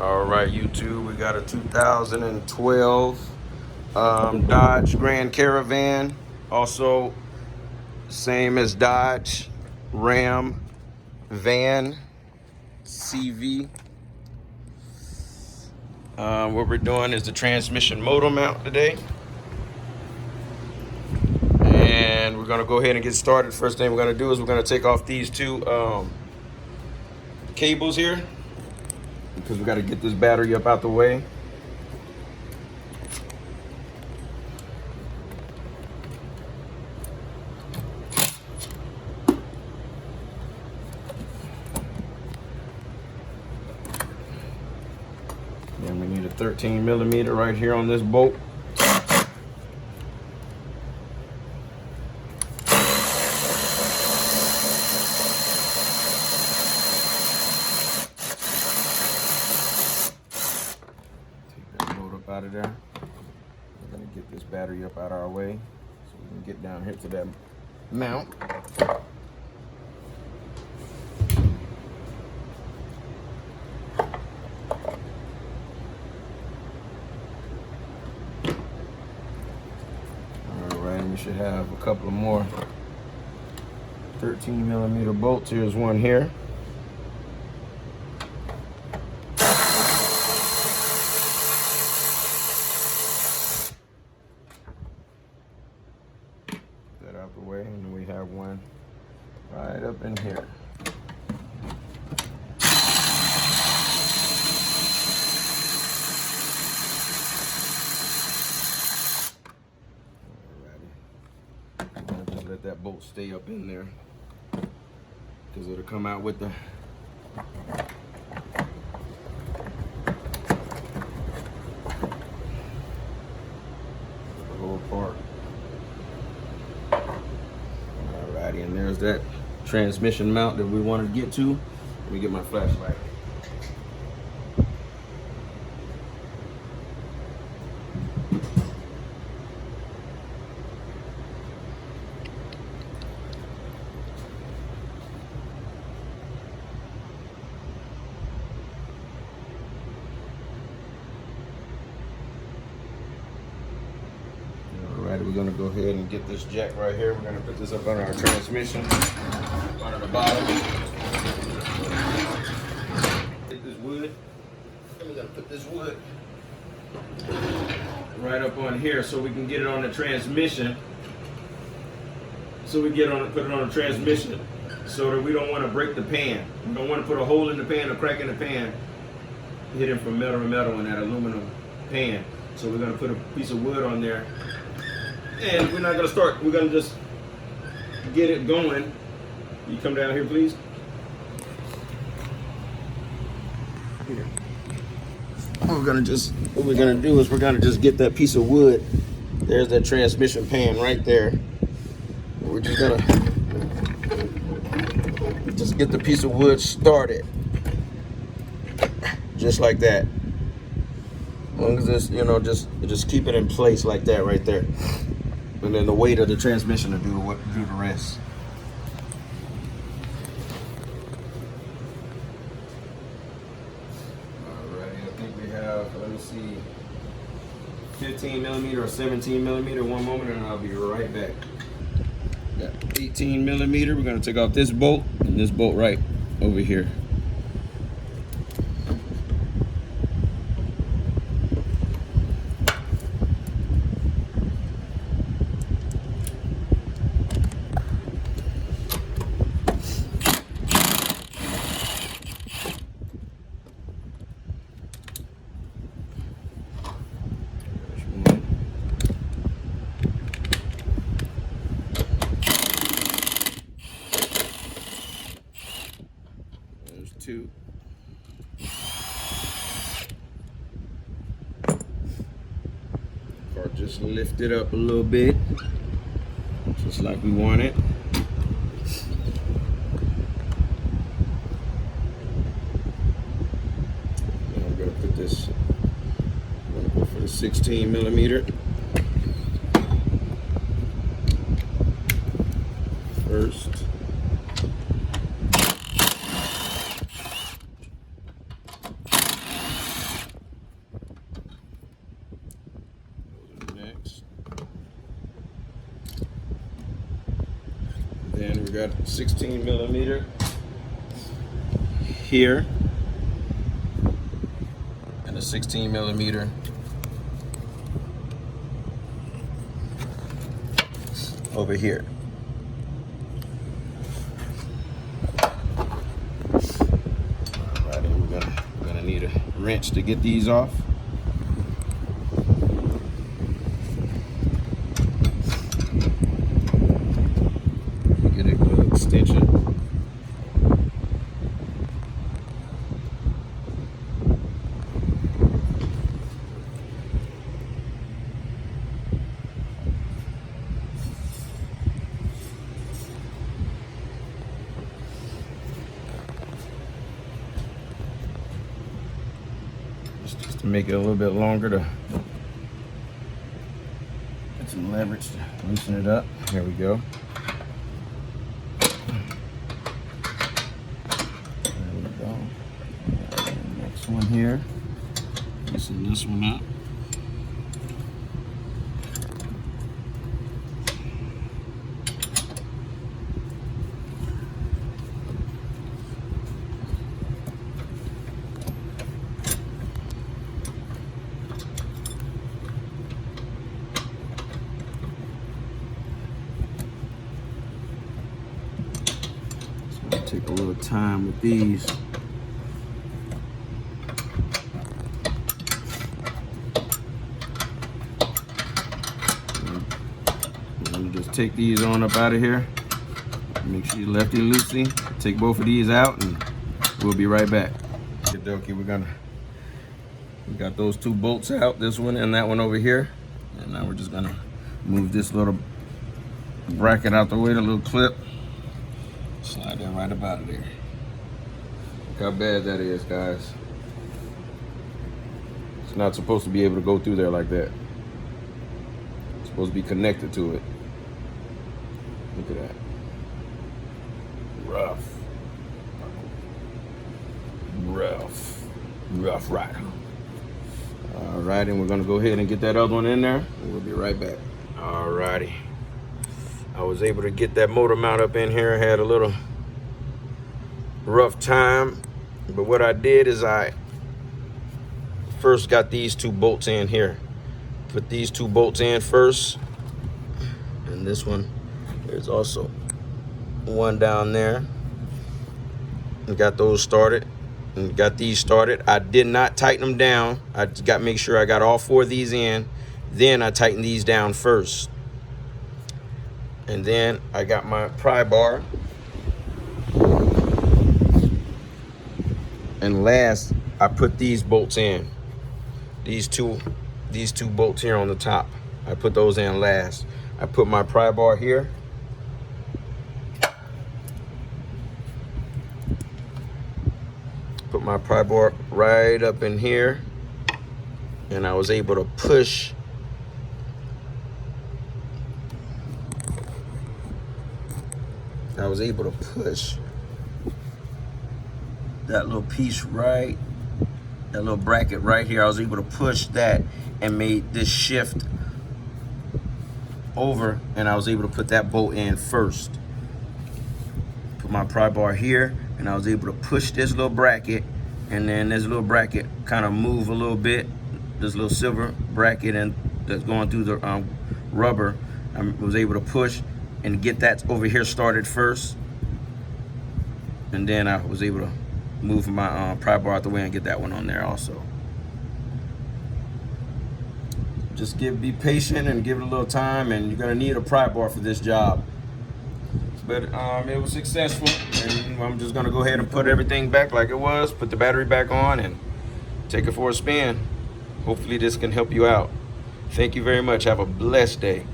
All right, YouTube, we got a 2012 Dodge Grand Caravan. Also, same as Dodge Ram Van CV. What we're doing is the transmission motor mount today. And we're gonna go ahead and get started. First thing we're gonna do is we're gonna take off these two cables here, because we gotta get this battery up out the way. And we need a 13 millimeter right here on this bolt. Out of there. We're going to get this battery up out our way so we can get down here to that mount. Alright, we should have a couple of more 13 millimeter bolts. Here's one here. That out the way, and we have one right up in here. Alrighty, just let that bolt stay up in there, because it'll come out with the whole part. Alrighty, and there's that transmission mount that we wanted to get to. Let me get my flashlight. Alright, we're gonna go ahead and get this jack right here. We're gonna put this up on our transmission, under the bottom. Take this wood, and we're gonna put this wood right up on here so we can get it on the transmission. So we put it on the transmission so that we don't want to break the pan. We don't want to put a hole in the pan or crack in the pan, hitting from metal to metal in that aluminum pan. So we're gonna put a piece of wood on there. And we're not gonna start, we're gonna just get it going. You come down here, please. Here. What we're gonna do is we're gonna just get that piece of wood. There's that transmission pan right there. We're just gonna just get the piece of wood started. Just like that. As long as this, just keep it in place like that right there. And then the weight of the transmission will do the rest. Alrighty, I think we have, let me see, 15 millimeter or 17 millimeter. One moment and I'll be right back. Got 18 millimeter. We're gonna take off this bolt and this bolt right over here. Two. Or just lift it up a little bit, just like we want it. And I'm gonna put this, I'm gonna go for the 16 millimeter first. we got 16 millimeter here and a 16 millimeter over here. Alright, and we're gonna need a wrench to get these off. Get a good extension. Just to make it a little bit longer to get some leverage to loosen it up. Here we go. There we go. Next one here. Loosen this one up. Take a little time with these. I'm gonna just take these on up out of here. Make sure you lefty loosey. Take both of these out and we'll be right back. Okay, we got those two bolts out, this one and that one over here. And now we're just gonna move this little bracket out the way, the little clip. Slide that right up out of there. Look how bad that is, guys. It's not supposed to be able to go through there like that. It's supposed to be connected to it. Look at that. Rough rider. All right, and we're gonna go ahead and get that other one in there, and we'll be right back. All righty. I was able to get that motor mount up in here. Had a little rough time, but what I did is I first got these two bolts in here. Put these two bolts in first, and this one, there's also one down there. And got those started, and got these started. I did not tighten them down. I just got to make sure I got all four of these in. Then I tightened these down first. And then I got my pry bar. And last, I put these bolts in. These two bolts here on the top. I put those in last. I put my pry bar here. Put my pry bar right up in here. And I was able to push that little piece right, that little bracket right here. I was able to push that and made this shift over, and I was able to put that bolt in first. Put my pry bar here, and I was able to push this little bracket, and then this little bracket kind of move a little bit. This little silver bracket and that's going through the rubber, I was able to push and get that over here started first, and then I was able to move my pry bar out the way and get that one on there also. Just be patient and give it a little time, and you're gonna need a pry bar for this job. But it was successful, and I'm just gonna go ahead and put everything back like it was, put the battery back on, and take it for a spin. Hopefully this can help you out. Thank you very much. Have a blessed day.